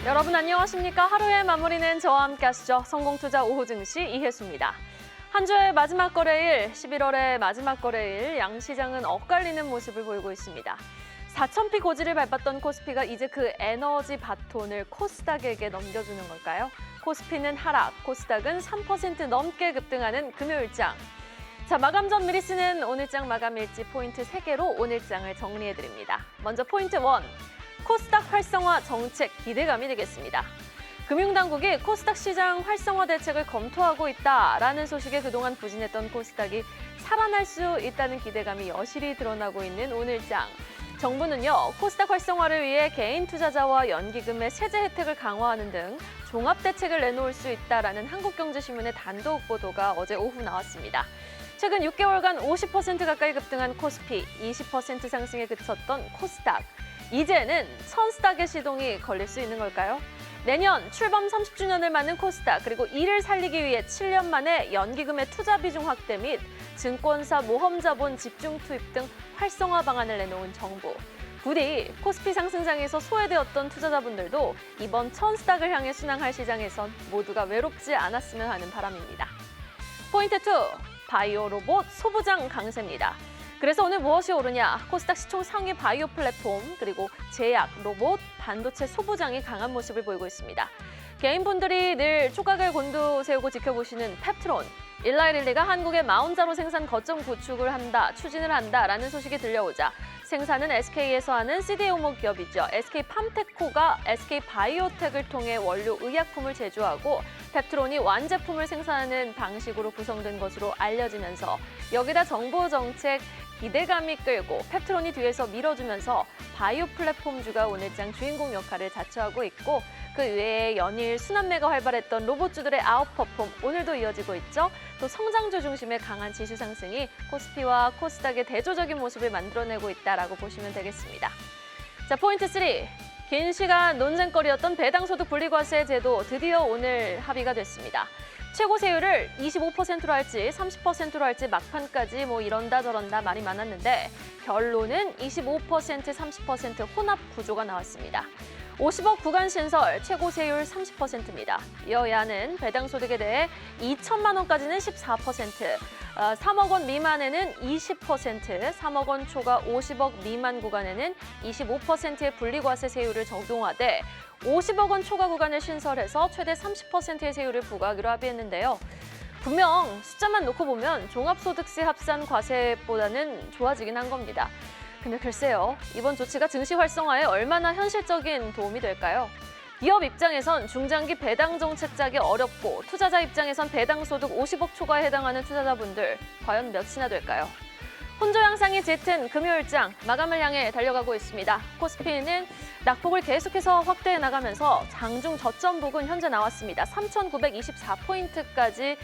여러분 안녕하십니까? 하루의 마무리는 저와 함께 하시죠. 성공투자 오후 증시 이혜수입니다. 한 주의 마지막 거래일, 11월의 마지막 거래일, 양시장은 엇갈리는 모습을 보이고 있습니다. 4,000피 고지를 밟았던 코스피가 이제 그 에너지 바톤을 코스닥에게 넘겨주는 걸까요? 코스피는 하락, 코스닥은 3% 넘게 급등하는 금요일장. 자, 마감 전 미리 쓰는 오늘장 마감 일지 포인트 3개로 오늘장을 정리해드립니다. 먼저 포인트 1, 코스닥 활성화 정책 기대감이 되겠습니다. 금융당국이 코스닥 시장 활성화 대책을 검토하고 있다라는 소식에 그동안 부진했던 코스닥이 살아날 수 있다는 기대감이 여실히 드러나고 있는 오늘장. 정부는요, 코스닥 활성화를 위해 개인 투자자와 연기금의 세제 혜택을 강화하는 등 종합 대책을 내놓을 수 있다라는 한국경제신문의 단독 보도가 어제 오후 나왔습니다. 최근 6개월간 50% 가까이 급등한 코스피, 20% 상승에 그쳤던 코스닥. 이제는 천스닥의 시동이 걸릴 수 있는 걸까요? 내년 출범 30주년을 맞는 코스닥, 그리고 이를 살리기 위해 7년 만에 연기금의 투자 비중 확대 및 증권사 모험자본 집중 투입 등 활성화 방안을 내놓은 정부. 부디 코스피 상승장에서 소외되었던 투자자분들도 이번 천스닥을 향해 순항할 시장에선 모두가 외롭지 않았으면 하는 바람입니다. 포인트 2, 바이오 로봇 소부장 강세입니다. 그래서 오늘 무엇이 오르냐? 코스닥 시총 상위 바이오 플랫폼, 그리고 제약, 로봇, 반도체 소부장이 강한 모습을 보이고 있습니다. 개인분들이 늘 촉각을 곤두세우고 지켜보시는 펩트론. 일라이릴리가 한국의 마운자로 생산 거점 구축을 추진을 한다라는 소식이 들려오자 생산은 SK에서 하는 CDMO 기업이죠. SK팜테코가 SK바이오텍을 통해 원료 의약품을 제조하고 펩트론이 완제품을 생산하는 방식으로 구성된 것으로 알려지면서 여기다 정부 정책 기대감이 끌고 펩트론이 뒤에서 밀어주면서 바이오 플랫폼주가 오늘장 주인공 역할을 자처하고 있고 그 외에 연일 순환매가 활발했던 로봇주들의 아웃퍼폼 오늘도 이어지고 있죠. 또 성장주 중심의 강한 지수 상승이 코스피와 코스닥의 대조적인 모습을 만들어내고 있다라고 보시면 되겠습니다. 자, 포인트 3. 긴 시간 논쟁거리였던 배당소득 분리과세 제도 드디어 오늘 합의가 됐습니다. 최고 세율을 25%로 할지 30%로 할지 막판까지 이런다 저런다 말이 많았는데 결론은 25%, 30% 혼합 구조가 나왔습니다. 50억 구간 신설, 최고 세율 30%입니다. 여야는 배당소득에 대해 2천만 원까지는 14%, 3억 원 미만에는 20%, 3억 원 초과 50억 미만 구간에는 25%의 분리과세 세율을 적용하되 50억 원 초과 구간을 신설해서 최대 30%의 세율을 부과하기로 합의했는데요. 분명 숫자만 놓고 보면 종합소득세 합산 과세보다는 좋아지긴 한 겁니다. 근데 글쎄요, 이번 조치가 증시 활성화에 얼마나 현실적인 도움이 될까요? 기업 입장에선 중장기 배당 정책 짜기 어렵고 투자자 입장에선 배당소득 50억 초과에 해당하는 투자자분들 과연 몇이나 될까요? 혼조 양상이 짙은 금요일장 마감을 향해 달려가고 있습니다. 코스피는 낙폭을 계속해서 확대해 나가면서 장중 저점 부근 현재 나왔습니다. 3,924포인트까지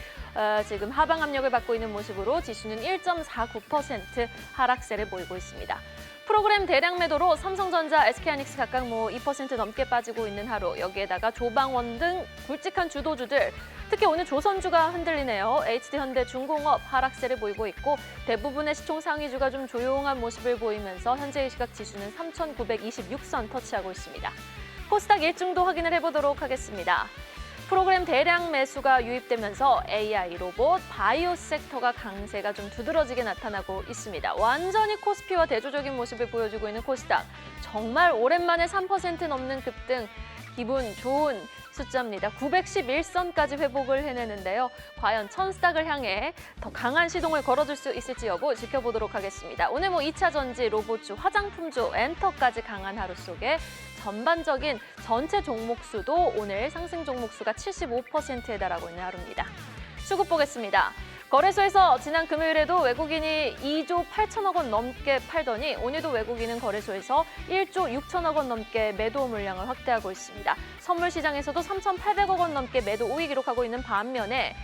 지금 하방 압력을 받고 있는 모습으로 지수는 1.49% 하락세를 보이고 있습니다. 프로그램 대량 매도로 삼성전자, SK하이닉스 각각 2% 넘게 빠지고 있는 하루. 여기에다가 조방원 등 굵직한 주도주들, 특히 오늘 조선주가 흔들리네요. HD현대, 중공업 하락세를 보이고 있고 대부분의 시총 상위주가 좀 조용한 모습을 보이면서 현재의 시각 지수는 3,926선 터치하고 있습니다. 코스닥 일중도 확인을 해보도록 하겠습니다. 프로그램 대량 매수가 유입되면서 AI, 로봇, 바이오 섹터가 강세가 좀 두드러지게 나타나고 있습니다. 완전히 코스피와 대조적인 모습을 보여주고 있는 코스닥. 정말 오랜만에 3% 넘는 급등, 기분 좋은 숫자입니다. 911선까지 회복을 해내는데요. 과연 천스닥을 향해 더 강한 시동을 걸어줄 수 있을지 여부 지켜보도록 하겠습니다. 오늘 2차 전지, 로봇주, 화장품주, 엔터까지 강한 하루 속에 전반적인 전체 종목수도 오늘 상승 종목수가 75%에 달하고 있는 하루입니다. 수급 보겠습니다. 거래소에서 지난 금요일에도 외국인이 2조 8천억 원 넘게 팔더니 오늘도 외국인은 거래소에서 1조 6천억 원 넘게 매도 물량을 확대하고 있습니다. 선물 시장에서도 3,800억 원 넘게 매도 우위 기록하고 있는 반면에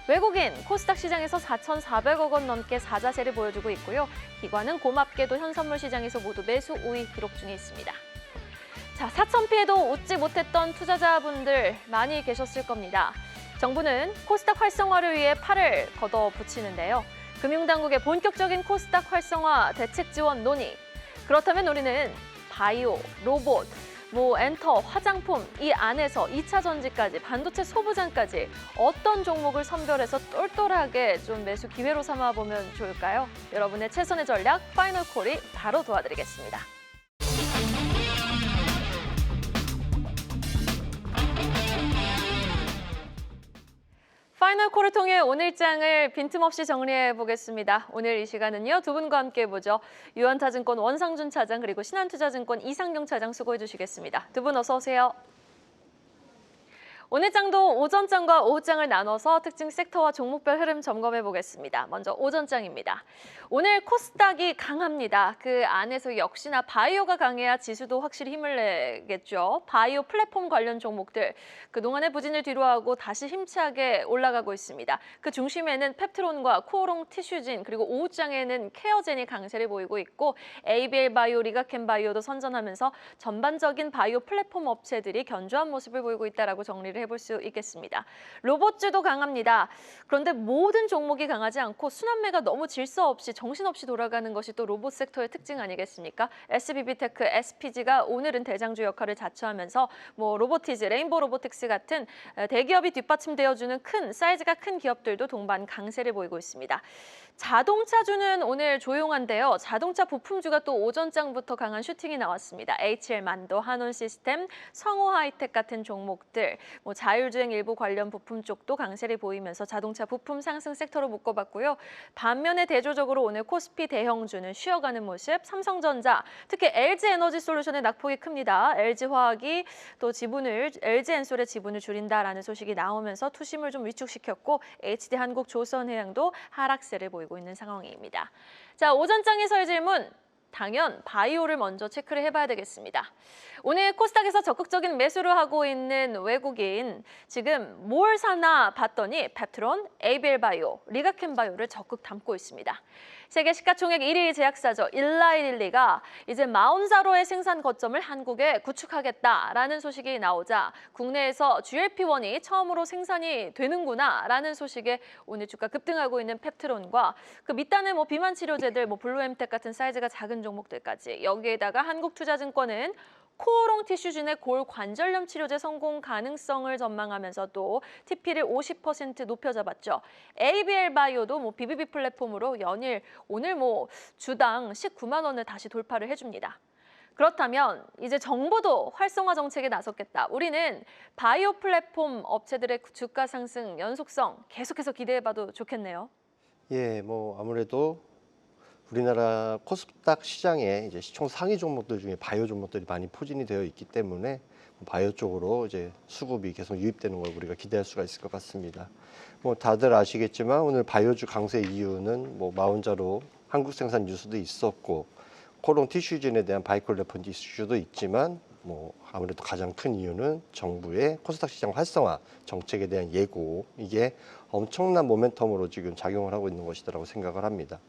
외국인 코스닥 시장에서 4,400억 원 넘게 사자세를 보여주고 있고요. 기관은 고맙게도 현선물 시장에서 모두 매수 우위 기록 중에 있습니다. 자, 4,000피해도 웃지 못했던 투자자분들 많이 계셨을 겁니다. 정부는 코스닥 활성화를 위해 팔을 걷어붙이는데요. 금융당국의 본격적인 코스닥 활성화 대책 지원 논의. 그렇다면 우리는 바이오, 로봇, 뭐 엔터, 화장품, 이 안에서 2차 전지까지, 반도체 소부장까지 어떤 종목을 선별해서 똘똘하게 좀 매수 기회로 삼아보면 좋을까요? 여러분의 최선의 전략 파이널 콜이 바로 도와드리겠습니다. 파이널 콜을 통해 오늘장을 빈틈없이 정리해 보겠습니다. 오늘 이 시간은요, 두 분과 함께 보죠. 유한타증권 원상준 차장 그리고 신한투자증권 이상경 차장 수고해 주시겠습니다. 두 분 어서 오세요. 오늘장도 오전장과 오후장을 나눠서 특징 섹터와 종목별 흐름 점검해 보겠습니다. 먼저 오전장입니다. 오늘 코스닥이 강합니다. 그 안에서 역시나 바이오가 강해야 지수도 확실히 힘을 내겠죠. 바이오 플랫폼 관련 종목들 그동안의 부진을 뒤로하고 다시 힘차게 올라가고 있습니다. 그 중심에는 펩트론과 코오롱 티슈진 그리고 오후장에는 케어젠이 강세를 보이고 있고 ABL 바이오, 리가켄 바이오도 선전하면서 전반적인 바이오 플랫폼 업체들이 견조한 모습을 보이고 있다라고 정리를 해볼 수 있겠습니다. 로봇주도 강합니다. 그런데 모든 종목이 강하지 않고 순환매가 너무 질서 없이 정신없이 돌아가는 것이 또 로봇 섹터의 특징 아니겠습니까? SBB테크, SPG가 오늘은 대장주 역할을 자처하면서 뭐 로보티즈, 레인보우 로보틱스 같은 대기업이 뒷받침되어주는 큰 사이즈가 큰 기업들도 동반 강세를 보이고 있습니다. 자동차주는 오늘 조용한데요. 자동차 부품주가 또 오전장부터 강한 슈팅이 나왔습니다. HL만도, 한온시스템, 성호하이텍 같은 종목들, 뭐 자율주행 일부 관련 부품 쪽도 강세를 보이면서 자동차 부품 상승 섹터로 묶어봤고요. 반면에 대조적으로 오늘 코스피 대형주는 쉬어가는 모습, 삼성전자, 특히 LG에너지솔루션의 낙폭이 큽니다. LG화학이 또 LG엔솔의 지분을 줄인다라는 소식이 나오면서 투심을 좀 위축시켰고 HD한국조선해양도 하락세를 보이고 있는 상황입니다. 자, 오전장에서의 질문. 당연 바이오를 먼저 체크를 해봐야 되겠습니다. 오늘 코스닥에서 적극적인 매수를 하고 있는 외국인 지금 뭘 사나 봤더니 펩트론, ABL 바이오, 리가켄 바이오를 적극 담고 있습니다. 세계 시가총액 1위 제약사죠. 일라이릴리가 이제 마운사로의 생산 거점을 한국에 구축하겠다라는 소식이 나오자 국내에서 GLP-1이 처음으로 생산이 되는구나라는 소식에 오늘 주가 급등하고 있는 펩트론과 그 밑단의 뭐 비만 치료제들, 뭐 블루엠텍 같은 사이즈가 작은 종목들까지 여기에다가 한국투자증권은 코오롱 티슈진의 골관절염 치료제 성공 가능성을 전망하면서 또 TP를 50% 높여 잡았죠. ABL 바이오도 뭐 BBB 플랫폼으로 연일 오늘 뭐 주당 19만 원을 다시 돌파를 해줍니다. 그렇다면 이제 정부도 활성화 정책에 나섰겠다. 우리는 바이오 플랫폼 업체들의 주가 상승 연속성 계속해서 기대해봐도 좋겠네요. 예, 뭐 아무래도 우리나라 코스닥 시장에 이제 시총 상위 종목들 중에 바이오 종목들이 많이 포진이 되어 있기 때문에 바이오 쪽으로 이제 수급이 계속 유입되는 걸 우리가 기대할 수가 있을 것 같습니다. 뭐 다들 아시겠지만 오늘 바이오주 강세 이유는 뭐 마운자로 한국 생산 뉴스도 있었고 코롱 티슈진에 대한 바이콜 레펀드 이슈도 있지만 뭐 아무래도 가장 큰 이유는 정부의 코스닥 시장 활성화 정책에 대한 예고, 이게 엄청난 모멘텀으로 지금 작용을 하고 있는 것이라고 생각을 합니다.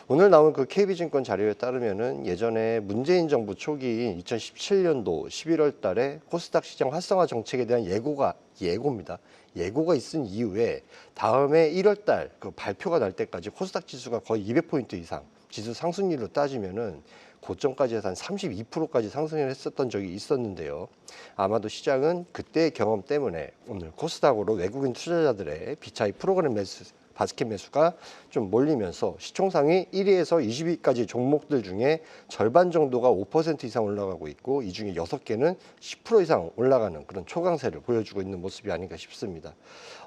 오늘 나온 그 KB증권 자료에 따르면은 예전에 문재인 정부 초기인 2017년도 11월 달에 코스닥 시장 활성화 정책에 대한 예고입니다. 예고가 있은 이후에 다음에 1월 달 그 발표가 날 때까지 코스닥 지수가 거의 200포인트 이상, 지수 상승률로 따지면은 고점까지 해서 한 32%까지 상승을 했었던 적이 있었는데요. 아마도 시장은 그때의 경험 때문에 오늘 코스닥으로 외국인 투자자들의 비차익 프로그램 매수, 바스켓 매수가 좀 몰리면서 시총상위 1위에서 20위까지 종목들 중에 절반 정도가 5% 이상 올라가고 있고 이 중에 6개는 10% 이상 올라가는 그런 초강세를 보여주고 있는 모습이 아닌가 싶습니다.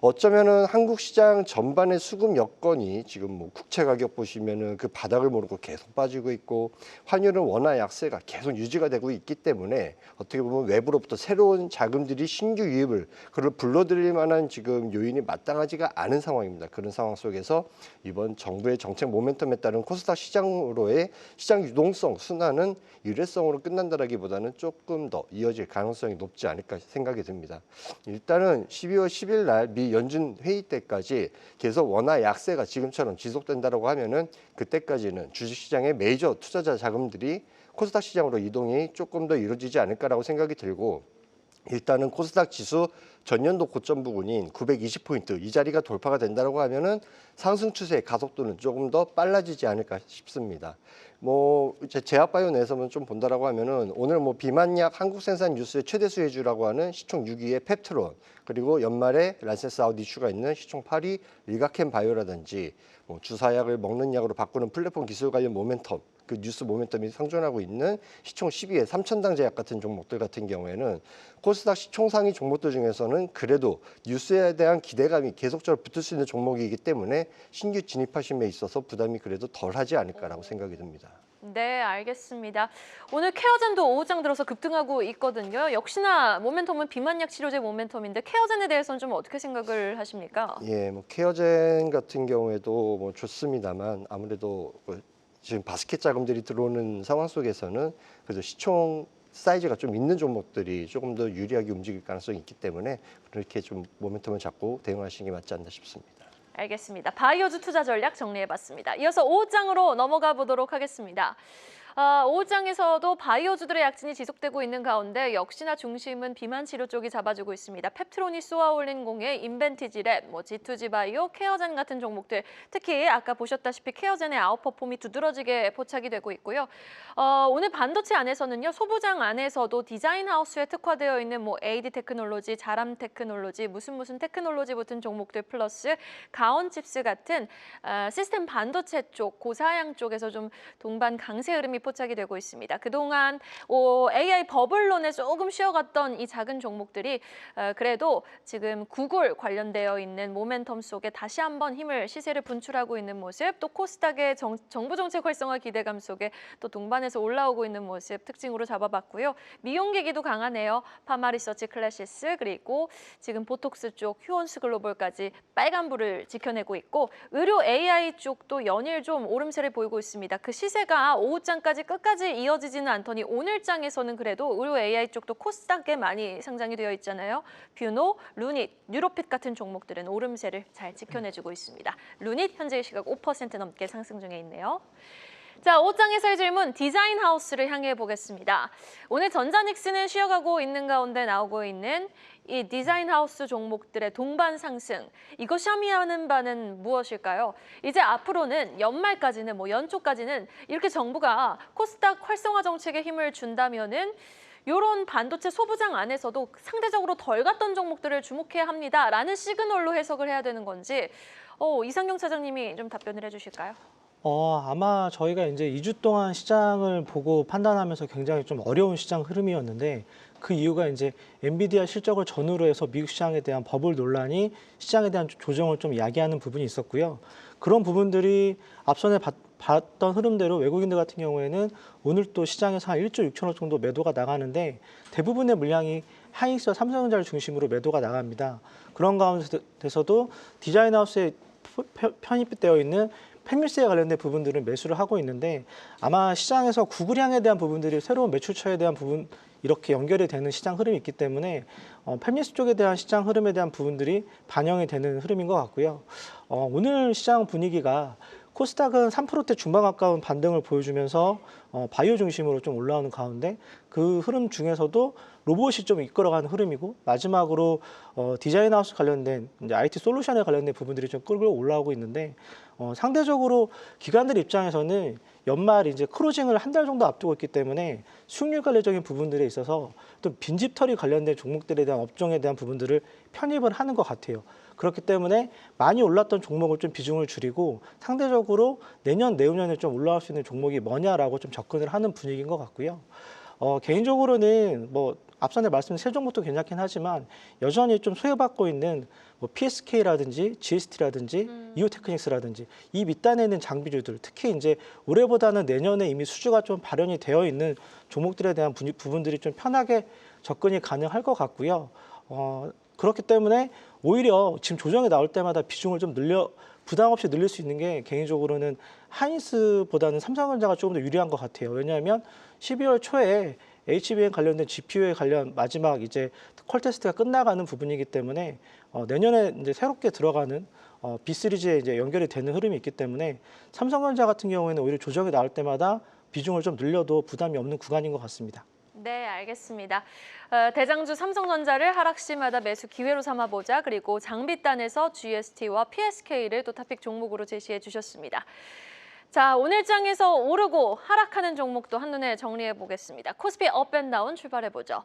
어쩌면은 한국 시장 전반의 수급 여건이 지금 뭐 국채 가격 보시면은 그 바닥을 모르고 계속 빠지고 있고 환율은 원화 약세가 계속 유지가 되고 있기 때문에 어떻게 보면 외부로부터 새로운 자금들이 신규 유입을 그걸 불러들일 만한 지금 요인이 마땅하지가 않은 상황입니다. 그런 상황 속에서 이번 정부의 정책 모멘텀에 따른 코스닥 시장으로의 시장 유동성 순환은 일회성으로 끝난다라기보다는 조금 더 이어질 가능성이 높지 않을까 생각이 듭니다. 일단은 12월 10일 날 미 연준 회의 때까지 계속 원화 약세가 지금처럼 지속된다라고 하면은 그때까지는 주식시장의 메이저 투자자 자금들이 코스닥 시장으로 이동이 조금 더 이루어지지 않을까라고 생각이 들고 일단은 코스닥 지수 전년도 고점 부근인 920포인트 이 자리가 돌파가 된다고 하면은 상승 추세의 가속도는 조금 더 빨라지지 않을까 싶습니다. 뭐 이제 제약바이오 내에서만 좀 본다라고 하면은 오늘 뭐 비만약 한국 생산 뉴스의 최대 수혜주라고 하는 시총 6위의 펩트론, 그리고 연말에 란센스 아웃 이슈가 있는 시총 8위 일가캠 바이오라든지 뭐 주사약을 먹는 약으로 바꾸는 플랫폼 기술 관련 모멘텀, 그 뉴스 모멘텀이 상존하고 있는 시총 10위의 삼천당 제약 같은 종목들 같은 경우에는 코스닥 시총 상위 종목들 중에서는 그래도 뉴스에 대한 기대감이 계속적으로 붙을 수 있는 종목이기 때문에 신규 진입하심에 있어서 부담이 그래도 덜하지 않을까라고 생각이 듭니다. 네, 알겠습니다. 오늘 케어젠도 오후장 들어서 급등하고 있거든요. 역시나 모멘텀은 비만약 치료제 모멘텀인데 케어젠에 대해서는 좀 어떻게 생각을 하십니까? 예, 뭐 케어젠 같은 경우에도 뭐 좋습니다만 아무래도 지금 바스켓 자금들이 들어오는 상황 속에서는 그래도 시총 사이즈가 좀 있는 종목들이 조금 더 유리하게 움직일 가능성이 있기 때문에 그렇게 좀 모멘텀을 잡고 대응하시는 게 맞지 않나 싶습니다. 알겠습니다. 바이오주 투자 전략 정리해봤습니다. 이어서 5장으로 넘어가 보도록 하겠습니다. 5장에서도 바이오주들의 약진이 지속되고 있는 가운데 역시나 중심은 비만 치료 쪽이 잡아주고 있습니다. 펩트론이 쏘아올린 공에 인벤티지랩, G2G 바이오, 케어젠 같은 종목들, 특히 아까 보셨다시피 케어젠의 아웃퍼폼이 두드러지게 포착이 되고 있고요. 오늘 반도체 안에서는요, 소부장 안에서도 디자인 하우스에 특화되어 있는 AD 테크놀로지, 자람 테크놀로지, 무슨 테크놀로지 붙은 종목들 플러스 가온칩스 같은 시스템 반도체 쪽, 고사양 쪽에서 좀 동반 강세 흐름이 포착이 되고 있습니다. 그동안 AI 버블론에 조금 쉬어갔던 이 작은 종목들이 그래도 지금 구글 관련되어 있는 모멘텀 속에 다시 한번 시세를 분출하고 있는 모습, 또 코스닥의 정부 정책 활성화 기대감 속에 또 동반해서 올라오고 있는 모습 특징으로 잡아봤고요. 미용기기도 강하네요. 파마리서치 클래시스, 그리고 지금 보톡스 쪽 휴원스 글로벌까지 빨간불을 지켜내고 있고, 의료 AI 쪽도 연일 좀 오름세를 보이고 있습니다. 그 시세가 오후장까지 끝까지 이어지지는 않더니 오늘 장에서는 그래도 의료 AI 쪽도 코스닥에 많이 상장이 되어 있잖아요. 뷰노, 루닛, 뉴로핏 같은 종목들은 오름세를 잘 지켜내주고 있습니다. 루닛 현재 시각 5% 넘게 상승 중에 있네요. 자, 5장에서의 질문, 디자인 하우스를 향해 보겠습니다. 오늘 전자닉스는 쉬어가고 있는 가운데 나오고 있는 이 디자인 하우스 종목들의 동반 상승, 이것이 의미하는 바는 무엇일까요? 이제 앞으로는 연말까지는 연초까지는 이렇게 정부가 코스닥 활성화 정책에 힘을 준다면은 이런 반도체 소부장 안에서도 상대적으로 덜 갔던 종목들을 주목해야 합니다라는 시그널로 해석을 해야 되는 건지 이상경 차장님이 좀 답변을 해주실까요? 아마 저희가 이제 2주 동안 시장을 보고 판단하면서 굉장히 좀 어려운 시장 흐름이었는데, 그 이유가 이제 엔비디아 실적을 전후로 해서 미국 시장에 대한 버블 논란이 시장에 대한 조정을 좀 야기하는 부분이 있었고요. 그런 부분들이 앞선에 봤던 흐름대로 외국인들 같은 경우에는 오늘 또 시장에서 한 1조 6천억 정도 매도가 나가는데, 대부분의 물량이 하이닉스와 삼성전자를 중심으로 매도가 나갑니다. 그런 가운데서도 디자인하우스에 편입되어 있는 팹밀스에 관련된 부분들은 매수를 하고 있는데, 아마 시장에서 구글 향에 대한 부분들이 새로운 매출처에 대한 부분, 이렇게 연결이 되는 시장 흐름이 있기 때문에 팹밀스 쪽에 대한 시장 흐름에 대한 부분들이 반영이 되는 흐름인 것 같고요. 오늘 시장 분위기가 코스닥은 3%대 중반 가까운 반등을 보여주면서 바이오 중심으로 좀 올라오는 가운데, 그 흐름 중에서도 로봇이 좀 이끌어가는 흐름이고, 마지막으로 디자인 하우스 관련된 이제 IT 솔루션에 관련된 부분들이 좀 끌고 올라오고 있는데, 상대적으로 기관들 입장에서는 연말 이제 크로징을 한 달 정도 앞두고 있기 때문에 수익률 관리적인 부분들에 있어서 또 빈집털이 관련된 종목들에 대한 업종에 대한 부분들을 편입을 하는 것 같아요. 그렇기 때문에 많이 올랐던 종목을 좀 비중을 줄이고, 상대적으로 내년, 내후년에 좀 올라올 수 있는 종목이 뭐냐라고 좀 접근을 하는 분위기인 것 같고요. 개인적으로는 앞선에 말씀드린 세 종목도 괜찮긴 하지만 여전히 좀 소외받고 있는 PSK라든지 GST라든지 이오테크닉스라든지 이 밑단에 있는 장비주들, 특히 이제 올해보다는 내년에 이미 수주가 좀 발현이 되어 있는 종목들에 대한 부분들이 좀 편하게 접근이 가능할 것 같고요. 그렇기 때문에 오히려 지금 조정이 나올 때마다 비중을 좀 부담 없이 늘릴 수 있는 게 개인적으로는 하이닉스보다는 삼성전자가 조금 더 유리한 것 같아요. 왜냐하면 12월 초에 HBM 관련된 GPU에 관련 마지막 이제 퀄 테스트가 끝나가는 부분이기 때문에 내년에 이제 새롭게 들어가는 B 시리즈에 이제 연결이 되는 흐름이 있기 때문에 삼성전자 같은 경우에는 오히려 조정이 나올 때마다 비중을 좀 늘려도 부담이 없는 구간인 것 같습니다. 네, 알겠습니다. 대장주 삼성전자를 하락시마다 매수 기회로 삼아보자. 그리고 장비단에서 GST와 PSK를 또 토픽 종목으로 제시해 주셨습니다. 자, 오늘 장에서 오르고 하락하는 종목도 한눈에 정리해 보겠습니다. 코스피 업앤다운 출발해 보죠.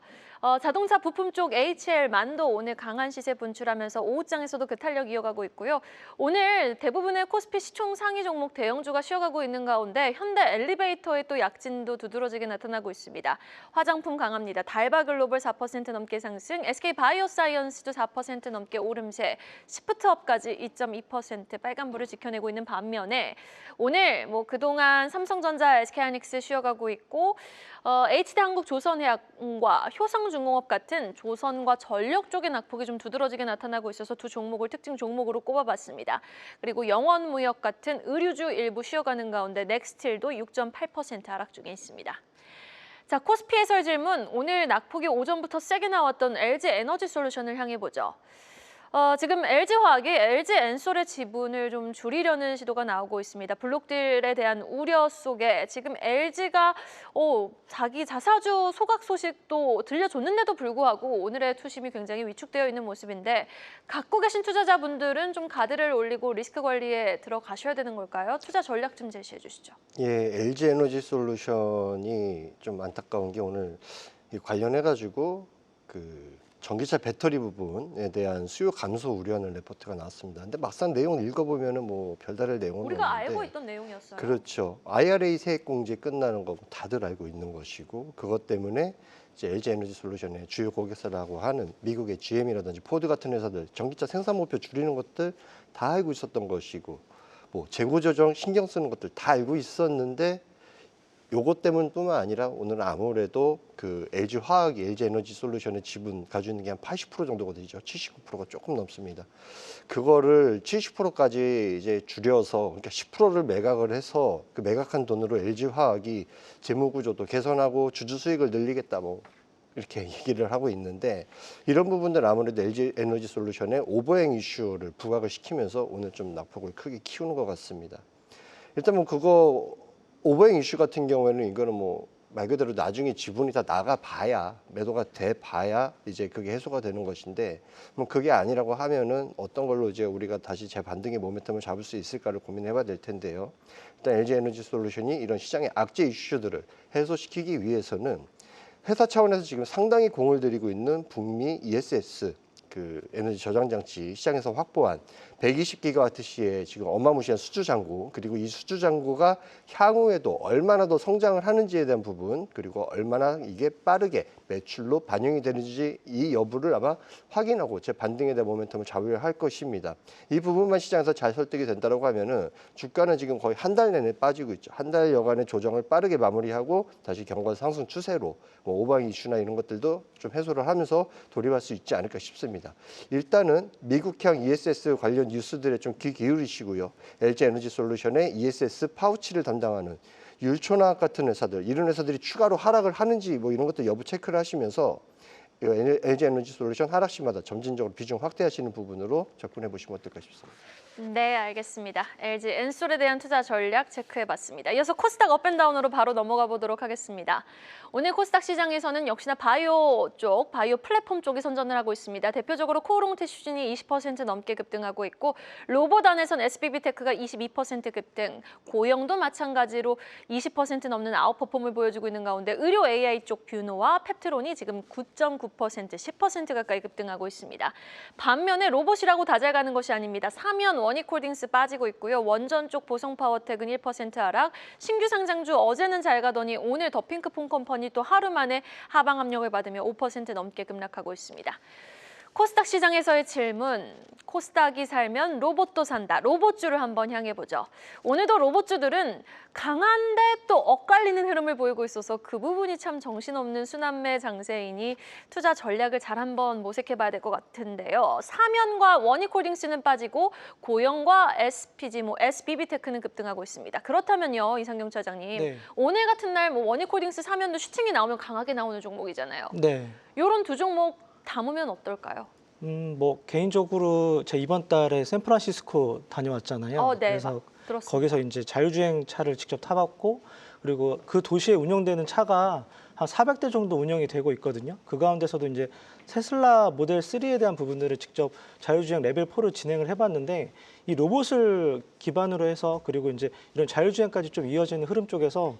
자동차 부품 쪽 HL 만도 오늘 강한 시세 분출하면서 오후장에서도 그 탄력 이어가고 있고요. 오늘 대부분의 코스피 시총 상위 종목 대형주가 쉬어가고 있는 가운데 현대 엘리베이터의 또 약진도 두드러지게 나타나고 있습니다. 화장품 강합니다. 달바글로벌 4% 넘게 상승, SK바이오사이언스도 4% 넘게 오름세, 시프트업까지 2.2% 빨간불을 지켜내고 있는 반면에 오늘 그동안 삼성전자, SK하이닉스 쉬어가고 있고 HD한국조선해양과 효성중공업 같은 조선과 전력 쪽의 낙폭이 좀 두드러지게 나타나고 있어서 두 종목을 특징 종목으로 꼽아봤습니다. 그리고 영원무역 같은 의류주 일부 쉬어가는 가운데 넥스틸도 6.8% 하락 중에 있습니다. 자, 코스피 해설 질문, 오늘 낙폭이 오전부터 세게 나왔던 LG에너지솔루션을 향해 보죠. 지금 LG화학이 LG엔솔의 지분을 좀 줄이려는 시도가 나오고 있습니다. 블록딜에 대한 우려 속에 지금 LG가 자기 자사주 소각 소식도 들려줬는데도 불구하고 오늘의 투심이 굉장히 위축되어 있는 모습인데 갖고 계신 투자자분들은 좀 가드를 올리고 리스크 관리에 들어가셔야 되는 걸까요? 투자 전략 좀 제시해 주시죠. 예, LG에너지솔루션이 좀 안타까운 게 오늘 관련해가지고 전기차 배터리 부분에 대한 수요 감소 우려하는 레포트가 나왔습니다. 근데 막상 내용을 읽어보면은 별다를 내용은 우리가 없는데, 알고 있던 내용이었어요. 그렇죠. IRA 세액 공제 끝나는 거 다들 알고 있는 것이고 그것 때문에 이제 LG에너지솔루션의 주요 고객사라고 하는 미국의 GM이라든지 포드 같은 회사들 전기차 생산 목표 줄이는 것들 다 알고 있었던 것이고 재고 조정 신경 쓰는 것들 다 알고 있었는데 요것 때문뿐만 아니라 오늘 아무래도 LG화학이 LG에너지솔루션의 지분 가지고 있는 게 한 80% 정도가 되죠. 79%가 조금 넘습니다. 그거를 70%까지 이제 줄여서 그러니까 10%를 매각을 해서 그 매각한 돈으로 LG화학이 재무 구조도 개선하고 주주 수익을 늘리겠다 이렇게 얘기를 하고 있는데 이런 부분들 아무래도 LG에너지솔루션의 오버행 이슈를 부각을 시키면서 오늘 좀 낙폭을 크게 키우는 것 같습니다. 일단 그거 오버행 이슈 같은 경우에는 이거는 말 그대로 나중에 지분이 다 나가봐야 매도가 돼봐야 이제 그게 해소가 되는 것인데 그게 아니라고 하면은 어떤 걸로 이제 우리가 다시 재반등의 모멘텀을 잡을 수 있을까를 고민해봐야 될 텐데요. 일단 LG에너지솔루션이 이런 시장의 악재 이슈들을 해소시키기 위해서는 회사 차원에서 지금 상당히 공을 들이고 있는 북미 ESS 에너지 저장 장치 시장에서 확보한 120기가와트시의 지금 어마무시한 수주 잔고, 그리고 이 수주 잔고가 향후에도 얼마나 더 성장을 하는지에 대한 부분, 그리고 얼마나 이게 빠르게 매출로 반영이 되는지 이 여부를 아마 확인하고 재반등에 대한 모멘텀을 잡으려 할 것입니다. 이 부분만 시장에서 잘 설득이 된다고 하면은 주가는 지금 거의 한 달 내내 빠지고 있죠. 한 달여간의 조정을 빠르게 마무리하고 다시 경과 상승 추세로 오버행 이슈나 이런 것들도 좀 해소를 하면서 돌입할 수 있지 않을까 싶습니다. 일단은 미국형 ESS 관련 뉴스들에 좀 귀 기울이시고요. LG에너지솔루션의 ESS 파우치를 담당하는 율촌화학 같은 회사들, 이런 회사들이 추가로 하락을 하는지 이런 것들 여부 체크를 하시면서 LG에너지솔루션 하락시마다 점진적으로 비중 확대하시는 부분으로 접근해 보시면 어떨까 싶습니다. 네, 알겠습니다. LG엔솔에 대한 투자 전략 체크해봤습니다. 이어서 코스닥 업앤다운으로 바로 넘어가 보도록 하겠습니다. 오늘 코스닥 시장에서는 역시나 바이오 플랫폼 쪽이 선전을 하고 있습니다. 대표적으로 코오롱테슈진이 20% 넘게 급등하고 있고 로보단에선 SBB테크가 22% 급등, 고영도 마찬가지로 20% 넘는 아웃퍼폼을 보여주고 있는 가운데 의료 AI 쪽 뷰노와 펩트론이 지금 9.9%, 10% 가까이 급등하고 있습니다. 반면에 로봇이라고 다 잘 가는 것이 아닙니다. 사면 원익홀딩스 빠지고 있고요. 원전 쪽 보성파워텍은 1% 하락, 신규 상장주 어제는 잘 가더니 오늘 더핑크폰 컴퍼니 또 하루 만에 하방 압력을 받으며 5% 넘게 급락하고 있습니다. 코스닥 시장에서의 질문, 코스닥이 살면 로봇도 산다. 로봇주를 한번 향해 보죠. 오늘도 로봇주들은 강한데 또 엇갈리는 흐름을 보이고 있어서 그 부분이 참 정신없는 순환매 장세이니 투자 전략을 잘 한번 모색해 봐야 될 것 같은데요. 사면과 원익홀딩스는 빠지고 고영과 SPG, SBB테크는 급등하고 있습니다. 그렇다면요, 이상경 차장님. 네. 오늘 같은 날 원익홀딩스 사면도 슈팅이 나오면 강하게 나오는 종목이잖아요. 네. 이런 두 종목 담으면 어떨까요? 개인적으로 제가 이번 달에 샌프란시스코 다녀왔잖아요. 네, 그래서 들었습니다. 거기서 이제 자율주행 차를 직접 타봤고, 그리고 그 도시에 운영되는 차가 한 400대 정도 운영이 되고 있거든요. 그 가운데서도 이제 테슬라 모델 3에 대한 부분들을 직접 자율주행 레벨 4를 진행을 해봤는데 이 로봇을 기반으로 해서 그리고 이제 이런 자율주행까지 좀 이어지는 흐름 쪽에서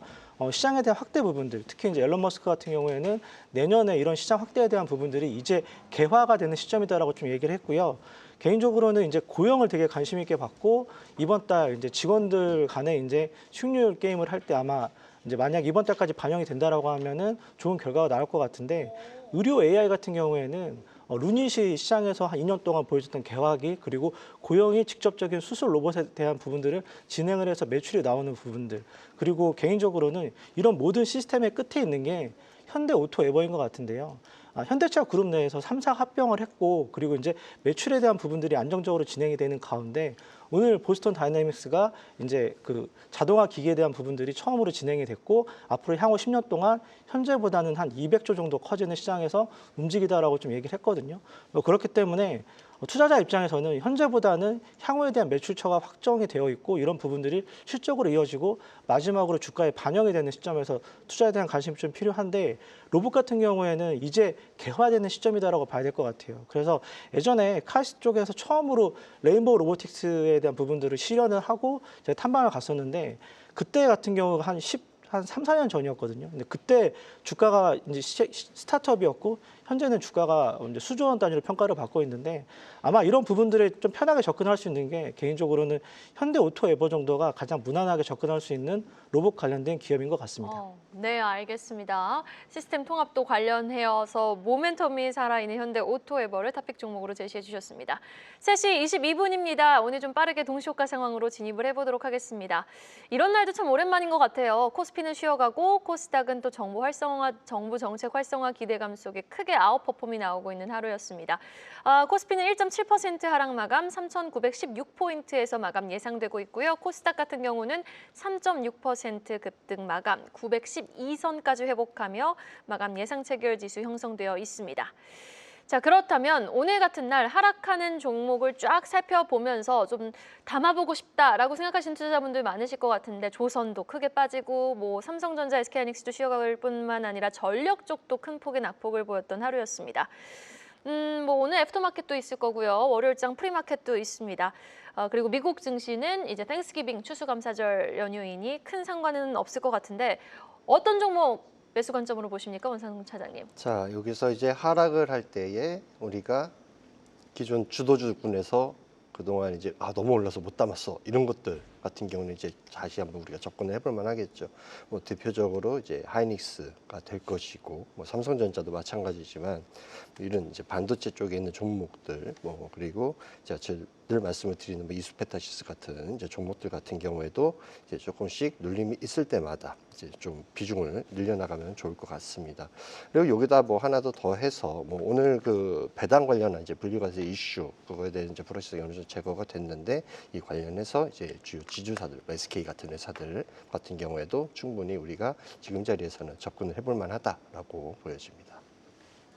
시장에 대한 확대 부분들, 특히 이제 앨런 머스크 같은 경우에는 내년에 이런 시장 확대에 대한 부분들이 이제 개화가 되는 시점이다라고 좀 얘기를 했고요. 개인적으로는 이제 고용을 되게 관심 있게 받고 이번 달 이제 직원들 간에 이제 승률 게임을 할 때 아마 이제 만약 이번 달까지 반영이 된다라고 하면은 좋은 결과가 나올 것 같은데 의료 AI 같은 경우에는 루닛이 시장에서 한 2년 동안 보여줬던 개화기 그리고 고용이 직접적인 수술 로봇에 대한 부분들을 진행을 해서 매출이 나오는 부분들 그리고 개인적으로는 이런 모든 시스템의 끝에 있는 게 현대 오토 에버인 것 같은데요. 현대차 그룹 내에서 3사 합병을 했고 그리고 이제 매출에 대한 부분들이 안정적으로 진행이 되는 가운데 오늘 보스턴 다이내믹스가 이제 그 자동화 기기에 대한 부분들이 처음으로 진행이 됐고 앞으로 향후 10년 동안 현재보다는 한 200조 정도 커지는 시장에서 움직이다라고 좀 얘기를 했거든요. 그렇기 때문에 투자자 입장에서는 현재보다는 향후에 대한 매출처가 확정이 되어 있고 이런 부분들이 실적으로 이어지고 마지막으로 주가에 반영이 되는 시점에서 투자에 대한 관심이 좀 필요한데 로봇 같은 경우에는 이제 개화되는 시점이다라고 봐야 될 것 같아요. 그래서 예전에 카이스트 쪽에서 처음으로 레인보우 로보틱스에 대한 부분들을 실현을 하고 제가 탐방을 갔었는데 그때 같은 경우가 한 3, 4년 전이었거든요. 근데 그때 주가가 이제 스타트업이었고 현재는 주가가 이제 수조 원 단위로 평가를 받고 있는데 아마 이런 부분들에 좀 편하게 접근할 수 있는 게 개인적으로는 현대 오토 에버 정도가 가장 무난하게 접근할 수 있는 로봇 관련된 기업인 것 같습니다. 네, 알겠습니다. 시스템 통합도 관련해서 모멘텀이 살아있는 현대 오토에버를 탑픽 종목으로 제시해 주셨습니다. 3시 22분입니다. 오늘 좀 빠르게 동시효과 상황으로 진입을 해보도록 하겠습니다. 이런 날도 참 오랜만인 것 같아요. 코스피는 쉬어가고 코스닥은 또 정부 정책 활성화 기대감 속에 크게 아웃퍼폼이 나오고 있는 하루였습니다. 코스피는 1.7% 하락 마감 3,916포인트에서 마감 예상되고 있고요. 코스닥 같은 경우는 3.6% 급등 마감 912선까지 회복하며 마감 예상 체결 지수 형성되어 있습니다. 자, 그렇다면 오늘 같은 날 하락하는 종목을 쫙 살펴보면서 좀 담아보고 싶다라고 생각하시는 투자자분들 많으실 것 같은데 조선도 크게 빠지고 뭐 삼성전자, SK하이닉스도 쉬어갈 뿐만 아니라 전력 쪽도 큰 폭의 낙폭을 보였던 하루였습니다. 뭐 오늘 애프터마켓도 있을 거고요. 월요일장 프리마켓도 있습니다. 그리고 미국 증시는 이제 땡스기빙 추수감사절 연휴이니 큰 상관은 없을 것 같은데 어떤 종목 매수 관점으로 보십니까, 원상훈 차장님? 자, 여기서 이제 하락을 할 때에 우리가 기존 주도주군에서 그동안 이제 너무 올라서 못 담았어 이런 것들 같은 경우는 이제 다시 한번 우리가 접근을 해볼 만하겠죠. 뭐 대표적으로 이제 하이닉스가 될 것이고 뭐 삼성전자도 마찬가지지만 이런 이제 반도체 쪽에 있는 종목들 뭐 그리고 제가 늘 말씀을 드리는 뭐 이수페타시스 같은 이제 종목들 같은 경우에도 이제 조금씩 눌림이 있을 때마다 이제 좀 비중을 늘려나가면 좋을 것 같습니다. 그리고 여기다 뭐 하나 더 해서 뭐 오늘 그 배당 관련한 이제 분리과세 이슈 그거에 대한 이제 프로세스가 어느 정도 제거가 됐는데 이 관련해서 이제 주요 지주사들, SK 같은 회사들 같은 경우에도 충분히 우리가 지금 자리에서는 접근을 해볼 만하다라고 보여집니다.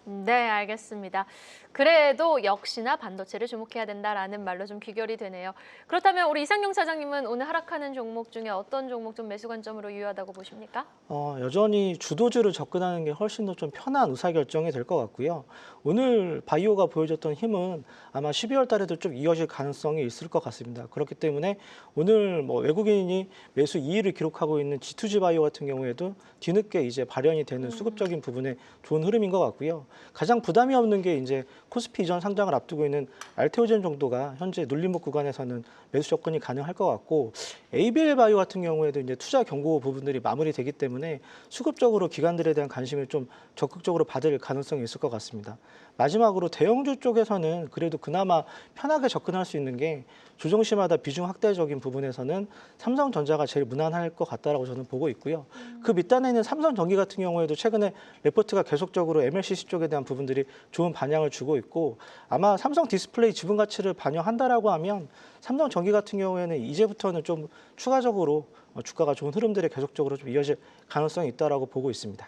네, 알겠습니다. 그래도 역시나 반도체를 주목해야 된다라는 말로 좀 귀결이 되네요. 그렇다면 우리 이상용 차장님은 오늘 하락하는 종목 중에 어떤 종목 좀 매수 관점으로 유효하다고 보십니까? 여전히 주도주를 접근하는 게 훨씬 더 좀 편한 의사결정이 될 것 같고요. 오늘 바이오가 보여줬던 힘은 아마 12월 달에도 좀 이어질 가능성이 있을 것 같습니다. 그렇기 때문에 오늘 뭐 외국인이 매수 2위를 기록하고 있는 G2G 바이오 같은 경우에도 뒤늦게 이제 발현이 되는 수급적인 부분에 좋은 흐름인 것 같고요. 가장 부담이 없는 게 이제 코스피 이전 상장을 앞두고 있는 알테오젠 정도가 현재 눌림목 구간에서는 매수 접근이 가능할 것 같고 ABL 바이오 같은 경우에도 이제 투자 경고 부분들이 마무리되기 때문에 수급적으로 기관들에 대한 관심을 좀 적극적으로 받을 가능성이 있을 것 같습니다. 마지막으로 대형주 쪽에서는 그래도 그나마 편하게 접근할 수 있는 게 조정시마다 비중 확대적인 부분에서는 삼성전자가 제일 무난할 것 같다라고 저는 보고 있고요. 그 밑단에 있는 삼성전기 같은 경우에도 최근에 레포트가 계속적으로 MLCC 쪽에 대한 부분들이 좋은 반향을 주고 있고 아마 삼성 디스플레이 지분 가치를 반영한다라고 하면 삼성전기 같은 경우에는 이제부터는 좀 추가적으로 주가가 좋은 흐름들이 계속적으로 좀 이어질 가능성이 있다라고 보고 있습니다.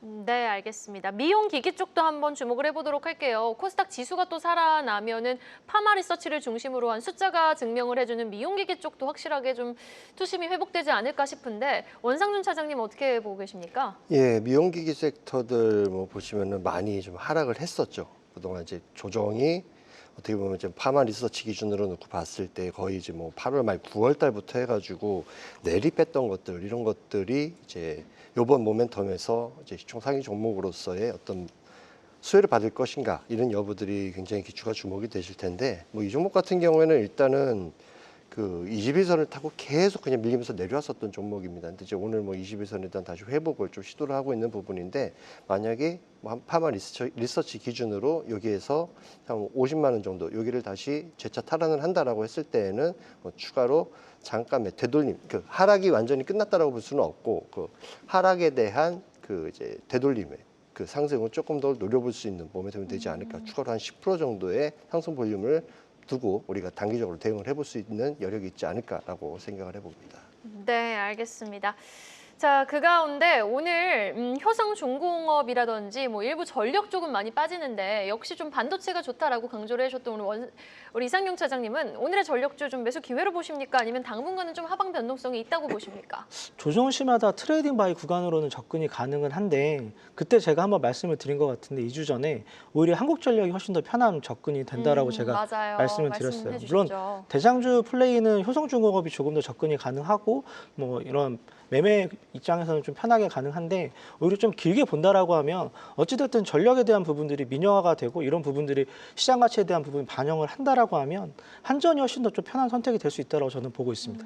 네, 알겠습니다. 미용기기 쪽도 한번 주목을 해보도록 할게요. 코스닥 지수가 또 살아나면은 파마 리서치를 중심으로 한 숫자가 증명을 해주는 미용기기 쪽도 확실하게 좀 투심이 회복되지 않을까 싶은데 원상준 차장님 어떻게 보고 계십니까? 예, 미용기기 섹터들 뭐 보시면은 많이 좀 하락을 했었죠. 그동안 이제 조정이 어떻게 보면 이제 파마 리서치 기준으로 놓고 봤을 때 거의 이제 뭐 8월 말 9월 달부터 해가지고 내리 뺐던 것들 이런 것들이 이제 요번 모멘텀에서 이제 시총 상위 종목으로서의 어떤 수혜를 받을 것인가 이런 여부들이 굉장히 기초가 주목이 되실 텐데 뭐 이 종목 같은 경우에는 일단은 그 21선을 타고 계속 그냥 밀리면서 내려왔었던 종목입니다. 근데 이제 오늘 뭐 21선에 대한 다시 회복을 좀 시도를 하고 있는 부분인데 만약에 뭐 한 파마 리서치 기준으로 여기에서 한 50만 원 정도 여기를 다시 재차 탈환을 한다라고 했을 때에는 뭐 추가로 잠깐의 되돌림, 그 하락이 완전히 끝났다라고 볼 수는 없고 그 하락에 대한 그 이제 되돌림의 그 상승을 조금 더 노려볼 수 있는 모멘텀이 되지 않을까. 추가로 한 10% 정도의 상승 볼륨을 두고 우리가 단기적으로 대응을 해볼 수 있는 여력이 있지 않을까라고 생각을 해봅니다. 네, 알겠습니다. 자, 그 가운데 오늘 효성중공업이라든지 뭐 일부 전력 쪽은 많이 빠지는데 역시 좀 반도체가 좋다라고 강조를 해주셨던 우리 이상용 차장님은 오늘의 전력주 좀 매수 기회로 보십니까? 아니면 당분간은 좀 하방 변동성이 있다고 보십니까? 조정 시마다 트레이딩 바이 구간으로는 접근이 가능은 한데 그때 제가 한번 말씀을 드린 것 같은데 2주 전에 오히려 한국전력이 훨씬 더 편한 접근이 된다라고 제가 맞아요. 말씀을 드렸어요. 말씀해 물론 주셨죠. 대장주 플레이는 효성중공업이 조금 더 접근이 가능하고 뭐 이런 매매 입장에서는 좀 편하게 가능한데 오히려 좀 길게 본다라고 하면 어찌됐든 전력에 대한 부분들이 민영화가 되고 이런 부분들이 시장 가치에 대한 부분이 반영을 한다라고 하면 한전이 훨씬 더 좀 편한 선택이 될 수 있다고 저는 보고 있습니다.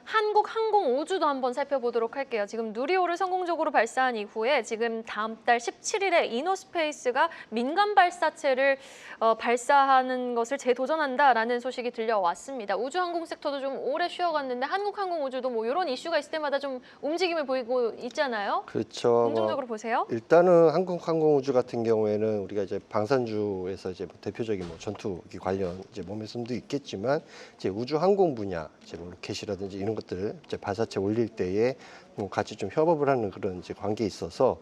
한국항공우주도 한번 살펴보도록 할게요. 지금 누리호를 성공적으로 발사한 이후에 지금 다음 달 17일에 이노스페이스가 민간 발사체를 발사하는 것을 재도전한다라는 소식이 들려왔습니다. 우주항공 섹터도 좀 오래 쉬어갔는데 한국항공우주도 뭐 이런 이슈가 있을 때마다 좀 움직임을 보이고 있잖아요. 그렇죠. 긍정적으로 보세요. 일단은 한국항공우주 같은 경우에는 우리가 이제 방산주에서 이제 뭐 대표적인 뭐 전투기 관련 이제 몸에서도 있겠지만 이제 우주항공 분야, 이제 뭐 로켓이라든지 이런 것들 이제 발사체 올릴 때에 뭐 같이 좀 협업을 하는 그런 이제 관계에 있어서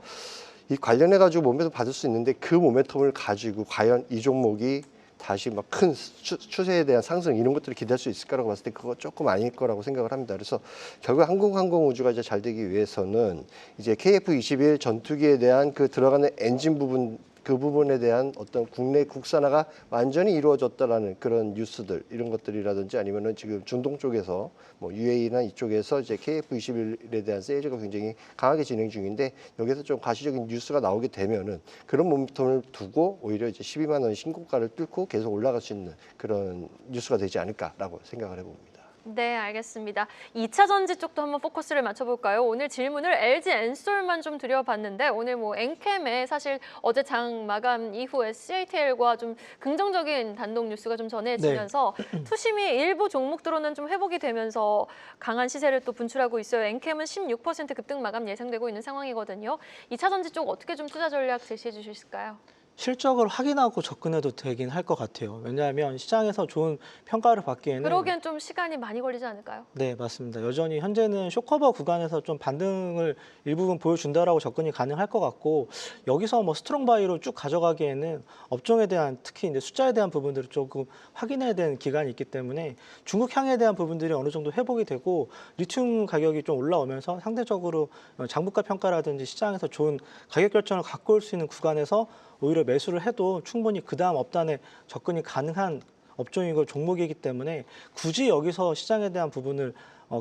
이 관련해 가지고 모멘텀 받을 수 있는데 그 모멘텀을 가지고 과연 이 종목이 다시 막 큰 추세에 대한 상승 이런 것들을 기대할 수 있을 거라고 봤을 때 그거 조금 아닐 거라고 생각을 합니다. 그래서 결국 한국항공우주가 이제 잘 되기 위해서는 이제 KF-21 전투기에 대한 그 들어가는 엔진 부분 그 부분에 대한 어떤 국내 국산화가 완전히 이루어졌다라는 그런 뉴스들 이런 것들이라든지 아니면은 지금 중동 쪽에서 뭐 UAE나 이쪽에서 이제 KF-21에 대한 세일즈가 굉장히 강하게 진행 중인데 여기서 좀 가시적인 뉴스가 나오게 되면은 그런 모멘텀을 두고 오히려 이제 12만 원 신고가를 뚫고 계속 올라갈 수 있는 그런 뉴스가 되지 않을까라고 생각을 해봅니다. 네, 알겠습니다. 2차 전지 쪽도 한번 포커스를 맞춰볼까요? 오늘 질문을 LG 엔솔만 좀 드려봤는데 오늘 뭐 엔캠에 사실 어제 장 마감 이후에 CATL과 좀 긍정적인 단독 뉴스가 좀 전해지면서 투심이 일부 종목들로는 좀 회복이 되면서 강한 시세를 또 분출하고 있어요. 엔캠은 16% 급등 마감 예상되고 있는 상황이거든요. 2차 전지 쪽 어떻게 좀 투자 전략 제시해 주실까요? 실적을 확인하고 접근해도 되긴 할 것 같아요. 왜냐하면 시장에서 좋은 평가를 받기에는 그러기엔 좀 시간이 많이 걸리지 않을까요? 네, 맞습니다. 여전히 현재는 쇼커버 구간에서 좀 반등을 일부분 보여준다라고 접근이 가능할 것 같고 여기서 뭐 스트롱 바이로 쭉 가져가기에는 업종에 대한 특히 이제 숫자에 대한 부분들을 조금 확인해야 되는 기간이 있기 때문에 중국 향에 대한 부분들이 어느 정도 회복이 되고 리튬 가격이 좀 올라오면서 상대적으로 장부가 평가라든지 시장에서 좋은 가격 결정을 갖고 올 수 있는 구간에서 오히려 매수를 해도 충분히 그 다음 업단에 접근이 가능한 업종이고 종목이기 때문에 굳이 여기서 시장에 대한 부분을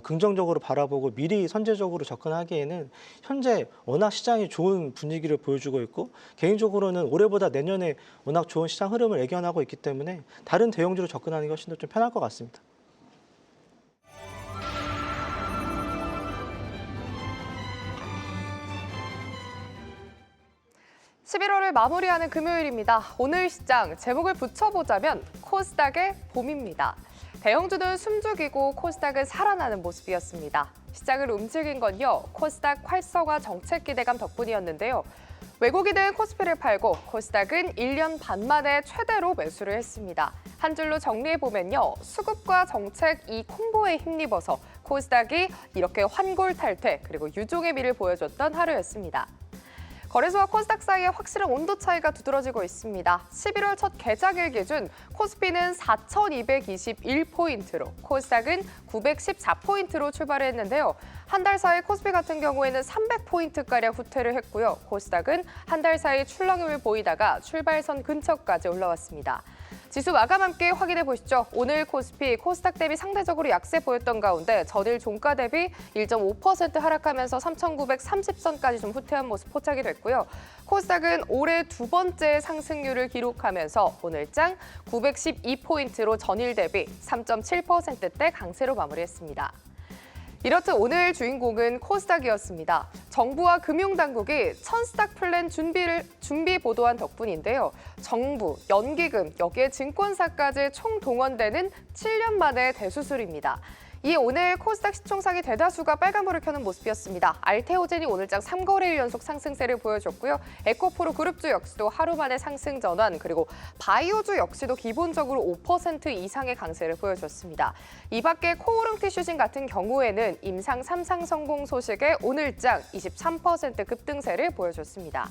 긍정적으로 바라보고 미리 선제적으로 접근하기에는 현재 워낙 시장이 좋은 분위기를 보여주고 있고 개인적으로는 올해보다 내년에 워낙 좋은 시장 흐름을 예견하고 있기 때문에 다른 대형주로 접근하는 게 훨씬 더 좀 편할 것 같습니다. 11월을 마무리하는 금요일입니다. 오늘 시장 제목을 붙여보자면 코스닥의 봄입니다. 대형주는 숨죽이고 코스닥은 살아나는 모습이었습니다. 시장을 움직인 건요, 코스닥 활성화 정책 기대감 덕분이었는데요. 외국인은 코스피를 팔고 코스닥은 1년 반 만에 최대로 매수를 했습니다. 한 줄로 정리해보면요, 수급과 정책 이 콤보에 힘입어서 코스닥이 이렇게 환골탈퇴 그리고 유종의 미를 보여줬던 하루였습니다. 거래소와 코스닥 사이에 확실한 온도 차이가 두드러지고 있습니다. 11월 첫 개장일 기준 코스피는 4,221포인트로 코스닥은 914포인트로 출발했는데요. 한 달 사이 코스피 같은 경우에는 300포인트가량 후퇴를 했고요. 코스닥은 한 달 사이 출렁임을 보이다가 출발선 근처까지 올라왔습니다. 지수 마감 함께 확인해 보시죠. 오늘 코스피, 코스닥 대비 상대적으로 약세 보였던 가운데 전일 종가 대비 1.5% 하락하면서 3,930선까지 좀 후퇴한 모습 포착이 됐고요. 코스닥은 올해 두 번째 상승률을 기록하면서 오늘장 912포인트로 전일 대비 3.7%대 강세로 마무리했습니다. 이렇듯 오늘 주인공은 코스닥이었습니다. 정부와 금융당국이 천스탁 플랜 준비 보도한 덕분인데요. 정부, 연기금, 여기에 증권사까지 총동원되는 7년 만의 대수술입니다. 이에 오늘 코스닥 시총상위 대다수가 빨간불을 켜는 모습이었습니다. 알테오젠이 오늘장 3거래일 연속 상승세를 보여줬고요. 에코프로 그룹주 역시도 하루 만에 상승 전환, 그리고 바이오주 역시도 기본적으로 5% 이상의 강세를 보여줬습니다. 이 밖에 코오롱 티슈진 같은 경우에는 임상 3상 성공 소식에 오늘장 23% 급등세를 보여줬습니다.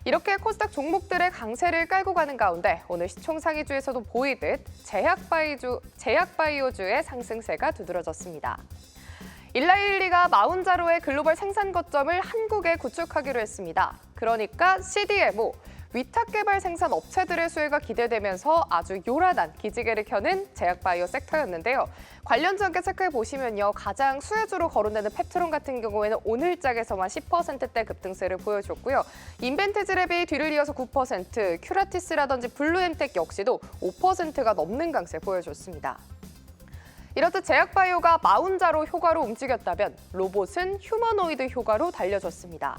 이렇게 코스닥 종목들의 강세를 깔고 가는 가운데 오늘 시총 상위주에서도 보이듯 제약바이오주의 상승세가 두드러졌습니다. 일라일리가 마운자로의 글로벌 생산 거점을 한국에 구축하기로 했습니다. 그러니까 CDMO, 위탁 개발 생산 업체들의 수혜가 기대되면서 아주 요란한 기지개를 켜는 제약바이오 섹터였는데요. 관련 전개 체크해 보시면요. 가장 수혜주로 거론되는 펩트론 같은 경우에는 오늘장에서만 10%대 급등세를 보여줬고요. 인벤테즈랩이 뒤를 이어서 9%, 큐라티스라든지 블루엠텍 역시도 5%가 넘는 강세 보여줬습니다. 이렇듯 제약바이오가 마운자로 효과로 움직였다면 로봇은 휴머노이드 효과로 달려졌습니다.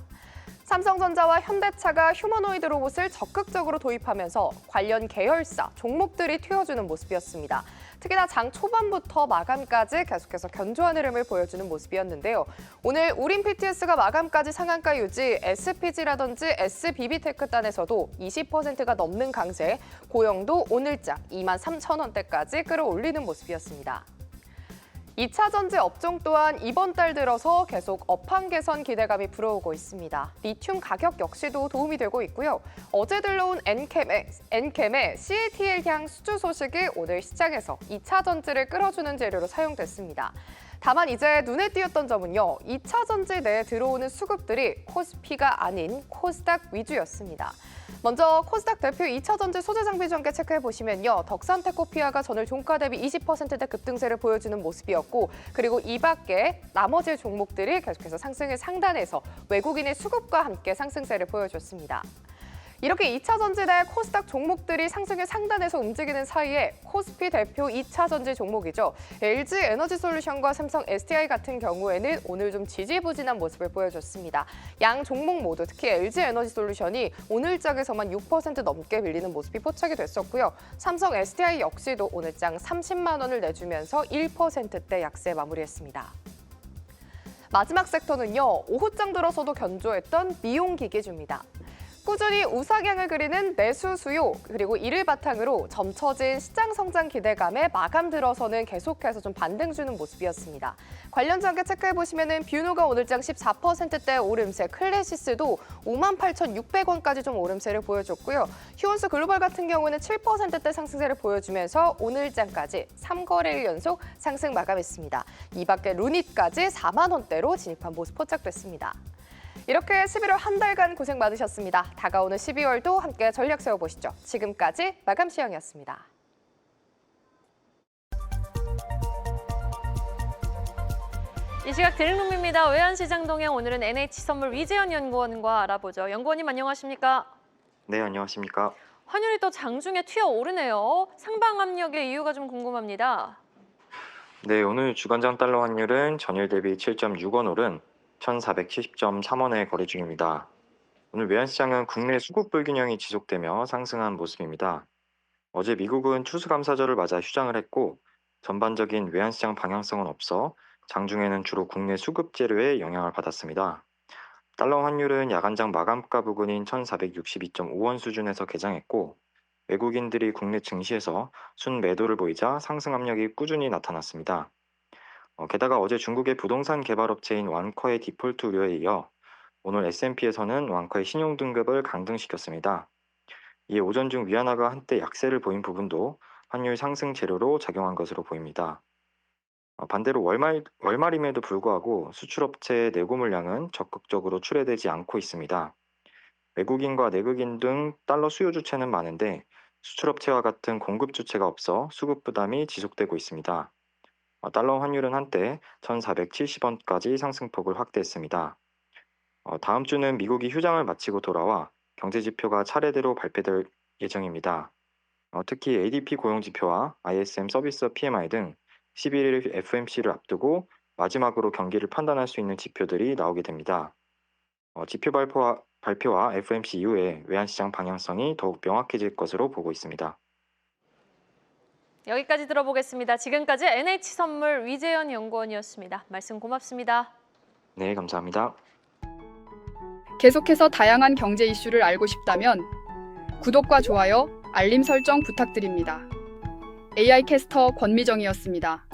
삼성전자와 현대차가 휴머노이드 로봇을 적극적으로 도입하면서 관련 계열사, 종목들이 튀어주는 모습이었습니다. 특히나 장 초반부터 마감까지 계속해서 견조한 흐름을 보여주는 모습이었는데요. 오늘 우린 PTS가 마감까지 상한가 유지, SPG라든지 SBB테크단에서도 20%가 넘는 강세, 고영도 오늘장 23,000원대까지 끌어올리는 모습이었습니다. 2차 전지 업종 또한 이번 달 들어서 계속 업황 개선 기대감이 불어오고 있습니다. 리튬 가격 역시도 도움이 되고 있고요. 어제 들러온 엔캠의 CATL향 수주 소식이 오늘 시장에서 2차 전지를 끌어주는 재료로 사용됐습니다. 다만 이제 눈에 띄었던 점은요. 2차 전지 내에 들어오는 수급들이 코스피가 아닌 코스닥 위주였습니다. 먼저 코스닥 대표 2차 전지 소재 장비 전개 체크해 보시면요. 덕산테코피아가 전일 종가 대비 20%대 급등세를 보여주는 모습이었고, 그리고 이 밖에 나머지 종목들이 계속해서 상승을 상단에서 외국인의 수급과 함께 상승세를 보여줬습니다. 이렇게 2차 전지 내 코스닥 종목들이 상승의 상단에서 움직이는 사이에 코스피 대표 2차 전지 종목이죠. LG 에너지솔루션과 삼성 SDI 같은 경우에는 오늘 좀 지지부진한 모습을 보여줬습니다. 양 종목 모두 특히 LG 에너지솔루션이 오늘장에서만 6% 넘게 밀리는 모습이 포착이 됐었고요. 삼성 SDI 역시도 오늘장 30만 원을 내주면서 1%대 약세 마무리했습니다. 마지막 섹터는요. 오후장 들어서도 견조했던 미용기기주입니다. 꾸준히 우상향을 그리는 내수 수요, 그리고 이를 바탕으로 점쳐진 시장 성장 기대감에 마감 들어서는 계속해서 좀 반등 주는 모습이었습니다. 관련 전개 체크해 보시면은 뷰노가 오늘장 14%대 오름세, 클래시스도 58,600원까지 좀 오름세를 보여줬고요. 휴원스 글로벌 같은 경우는 7%대 상승세를 보여주면서 오늘장까지 3거래일 연속 상승 마감했습니다. 이 밖에 루닛까지 4만 원대로 진입한 모습 포착됐습니다. 이렇게 11월 한 달간 고생 많으셨습니다. 다가오는 12월도 함께 전략 세워보시죠. 지금까지 마감 시황이었습니다. 이 시각 드림룸입니다. 외환시장 동향 오늘은 NH선물 위재현 연구원과 알아보죠. 연구원님 안녕하십니까? 네, 안녕하십니까? 환율이 또 장중에 튀어오르네요. 상방 압력의 이유가 좀 궁금합니다. 네, 오늘 주간장 달러 환율은 전일 대비 7.6원 오른 1,470.3원에 거래 중입니다. 오늘 외환시장은 국내 수급 불균형이 지속되며 상승한 모습입니다. 어제 미국은 추수감사절을 맞아 휴장을 했고 전반적인 외환시장 방향성은 없어 장중에는 주로 국내 수급 재료에 영향을 받았습니다. 달러 환율은 야간장 마감가 부근인 1,462.5원 수준에서 개장했고 외국인들이 국내 증시에서 순매도를 보이자 상승 압력이 꾸준히 나타났습니다. 게다가 어제 중국의 부동산 개발업체인 완커의 디폴트 우려에 이어 오늘 S&P에서는 완커의 신용 등급을 강등시켰습니다. 이에 오전 중 위안화가 한때 약세를 보인 부분도 환율 상승 재료로 작용한 것으로 보입니다. 반대로 월말임에도 불구하고 수출업체의 내고 물량은 적극적으로 출하되지 않고 있습니다. 외국인과 내국인 등 달러 수요 주체는 많은데 수출업체와 같은 공급 주체가 없어 수급 부담이 지속되고 있습니다. 달러 환율은 한때 1,470원까지 상승폭을 확대했습니다. 다음 주는 미국이 휴장을 마치고 돌아와 경제 지표가 차례대로 발표될 예정입니다. 특히 ADP 고용 지표와 ISM 서비스 PMI 등 11일 FOMC를 앞두고 마지막으로 경기를 판단할 수 있는 지표들이 나오게 됩니다. 지표 발표와 FOMC 이후에 외환시장 방향성이 더욱 명확해질 것으로 보고 있습니다. 여기까지 들어보겠습니다. 지금까지 NH선물 위재현 연구원이었습니다. 말씀 고맙습니다. 네, 감사합니다. 계속해서 다양한 경제 이슈를 알고 싶다면 구독과 좋아요, 알림 설정 부탁드립니다. AI 캐스터 권미정이었습니다.